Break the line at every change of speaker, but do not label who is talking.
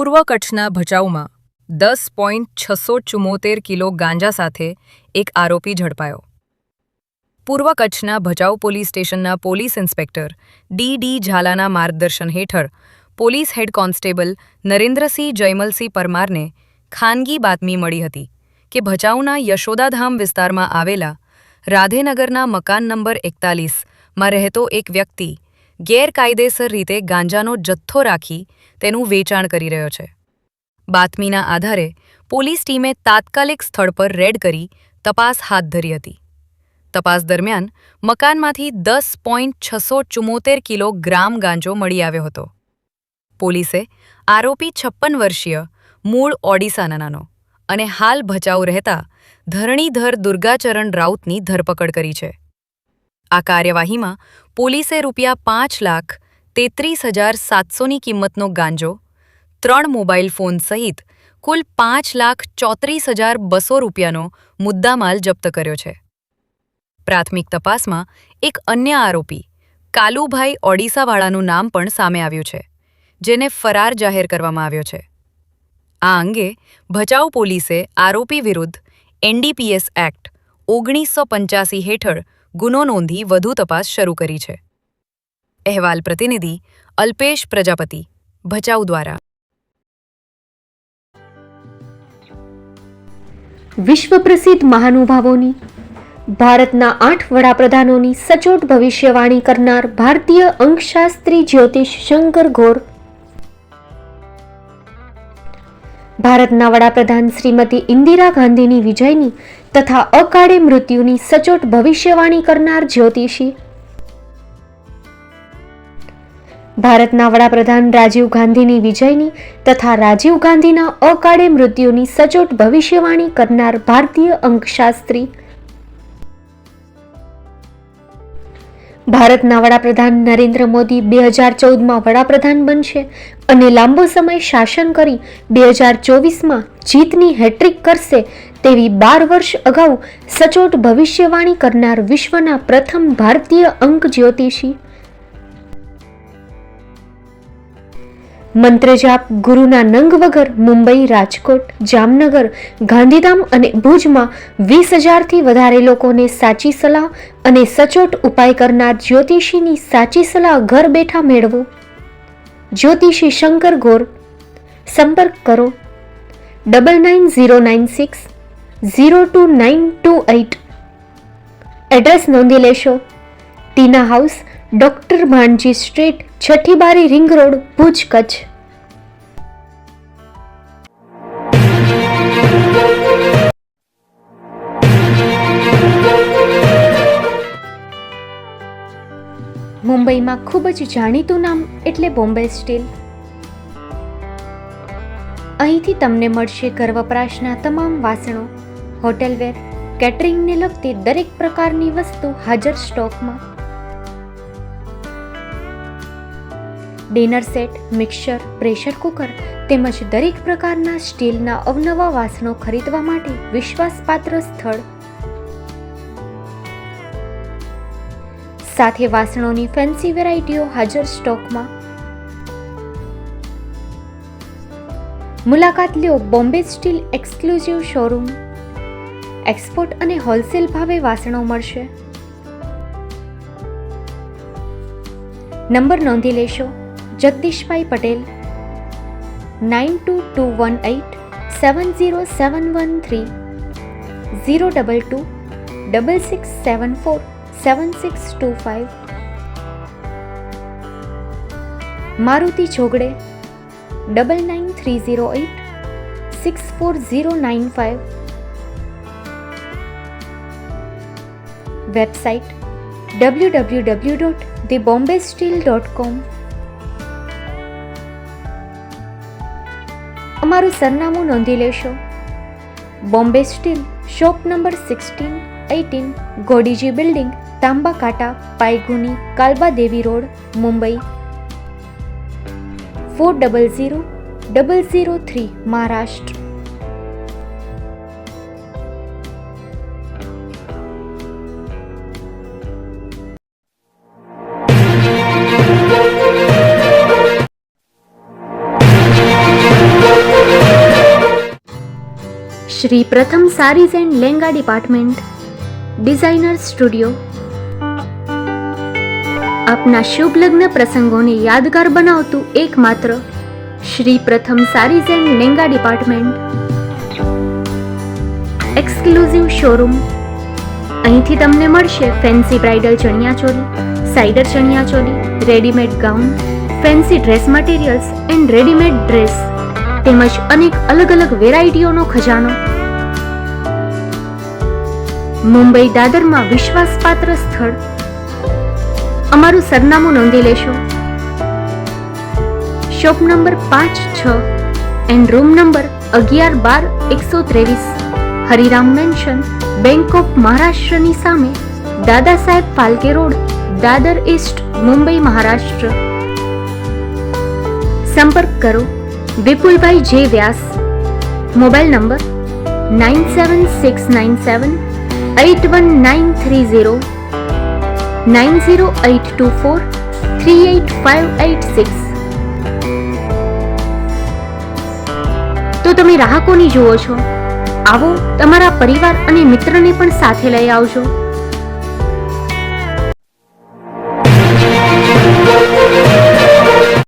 પૂર્વ કચ્છના ભચાઉમાં 10.674 કિલો ગાંજા સાથે એક આરોપી ઝડપાયો. પૂર્વ કચ્છના ભચાઉ પોલીસ સ્ટેશનના પોલીસ ઇન્સ્પેક્ટર ડી ઝાલાના માર્ગદર્શન હેઠળ police head constable Narendrasinh Jaymalsinh પરમારને ખાનગી બાતમી મળી હતી કે ભચાઉના યશોદાધામ વિસ્તારમાં આવેલા રાધેનગરના મકાન નંબર 41માં રહેતો એક વ્યક્તિ ગેરકાયદેસર રીતે ગાંજાનો જથ્થો રાખી તેનું વેચાણ કરી રહ્યો છે. બાતમીના આધારે પોલીસ ટીમે તાત્કાલિક સ્થળ પર રેડ કરી તપાસ હાથ ધરી હતી. તપાસ દરમિયાન મકાનમાંથી 10.674 કિલોગ્રામ ગાંજો મળી આવ્યો હતો. પોલીસે આરોપી 56 વર્ષીય મૂળ ઓડિશાનાનો અને હાલ ભચાઉ રહેતા ધરણીધર દુર્ગાચરણ રાઉતની ધરપકડ કરી છે. આ કાર્યવાહીમાં પોલીસે ₹5,33,700ની કિંમતનો ગાંજો, 3 મોબાઈલ ફોન સહિત કુલ ₹5,34,200નો મુદ્દામાલ જપ્ત કર્યો છે. પ્રાથમિક તપાસમાં એક અન્ય આરોપી કાલુભાઈ ઓડિશાવાળાનું નામ પણ સામે આવ્યું છે, જેને ફરાર જાહેર કરવામાં આવ્યો છે. આ અંગે ભચાઉ પોલીસે આરોપી વિરુદ્ધ NDPS એક્ટ 1985 હેઠળ ગુનો નોંધી વધુ તપાસ શરૂ કરી છે. અહેવાલ પ્રતિનિધિ અલ્પેશ પ્રજાપતિ, ભચાઉ દ્વારા.
વિશ્વ પ્રસિદ્ધ મહાનુભાવોની, ભારતના 8 વડાપ્રધાનોની સચોટ ભવિષ્યવાણી કરનાર ભારતીય અંકશાસ્ત્રી જ્યોતિષ શંકર ઘોર, ભારતના વડાપ્રધાન શ્રીમતી ઇન્દિરા ગાંધીની વિજયની તથા અકાળે મૃત્યુની સચોટ ભવિષ્યવાણી કરનાર જ્યોતિષી, ભારતના વડાપ્રધાન રાજીવ ગાંધીની વિજયની તથા રાજીવ ગાંધીના અકાળે મૃત્યુની સચોટ ભવિષ્યવાણી કરનાર ભારતીય અંકશાસ્ત્રી, ભારતના વડાપ્રધાન નરેન્દ્ર મોદી 2014માં વડાપ્રધાન બનશે અને લાંબો સમય શાસન કરી 2024માં જીતની હેટ્રિક કરશે તેવી 12 વર્ષ અગાઉ સચોટ ભવિષ્યવાણી કરનાર વિશ્વના પ્રથમ ભારતીય અંક જ્યોતિષી, મંત્રજાપ ગુરુના નંગ વગર મુંબઈ, રાજકોટ, જામનગર, ગાંધીધામ અને ભુજમાં 20,000થી વધારે લોકોને સાચી સલાહ અને સચોટ ઉપાય કરનાર જ્યોતિષીની સાચી સલાહ ઘર બેઠા મેળવો. જ્યોતિષી શંકર ઘોર. સંપર્ક કરો 9909602928. એડ્રેસ નોંધી લેશો. ટીના હાઉસ, ડોક્ટર ભાણજી સ્ટ્રીટ, છઠ્ઠી બારી, રિંગ રોડ, ભુજ, કચ્છ. મુંબઈમાં ખૂબ જ જાણીતું નામ એટલે બોમ્બે સ્ટીલ. અહીંથી તમને મળશે ઘર વપરાશના તમામ વાસણો, હોટેલવેર, કેટરિંગને લગતી દરેક પ્રકારની વસ્તુ હાજર સ્ટોકમાં. Dinner set, mixer, pressure cooker તેમજ દરેક પ્રકારના સ્ટીલના અવનવા વાસણો ખરીદવા માટે વિશ્વાસપાત્ર સ્થળ. સાથે વાસણોની ફેન્સી વેરાયટીઓ હાજર સ્ટોકમાં. મુલાકાત લ્યો Bombay steel exclusive showroom. Export અને હોલસેલ ભાવે વાસણો મળશે. નંબર નોંધી લેશો. જગદીશભાઈ પટેલ 9221870713 02266747625. મારુતિ જોગડે 9930864095. Website www.thebombasteel.com. અમારું સરનામું નોંધી લેશો. Bombay steel, shop number 16-18, Godiji building, Tamba Kanta, Pydhonie, Kalbadevi road, Mumbai 400003, Maharashtra. Shri Pratham sarees and lehenga department, designer studio આપના શુભ લગ્ન પ્રસંગોને યાદગાર બનાવતું એકમાત્ર Shri Pratham sarees and lehenga department, exclusive showroom. અહીંથી તમને મળશે fancy bridal chaniya choli, cider chaniya choli, readymade gown, fancy dress materials and readymade dress તેમજ અનેક અલગ અલગ વેરાયટીઓનો ખજાનો. મુંબઈ દાદરમાં વિશ્વાસપાત્ર સ્થળ. અમારું સરનામું નોંધી લેશો. Shop number 5-6 and room number 11-12-123, Hariram mansion, bank of મહારાષ્ટ્રની સામે, દાદા સાહેબ ફાલ્કે રોડ, દાદર ઈસ્ટ, મુંબઈ, મહારાષ્ટ્ર. સંપર્ક કરો વિપુલભાઈ જે વ્યાસ. Mobile number 9769781930, 9082438586. તો તમે રાહ કોની જુઓ છો? આવો, તમારા પરિવાર અને મિત્રને પણ સાથે લઈ આવજો.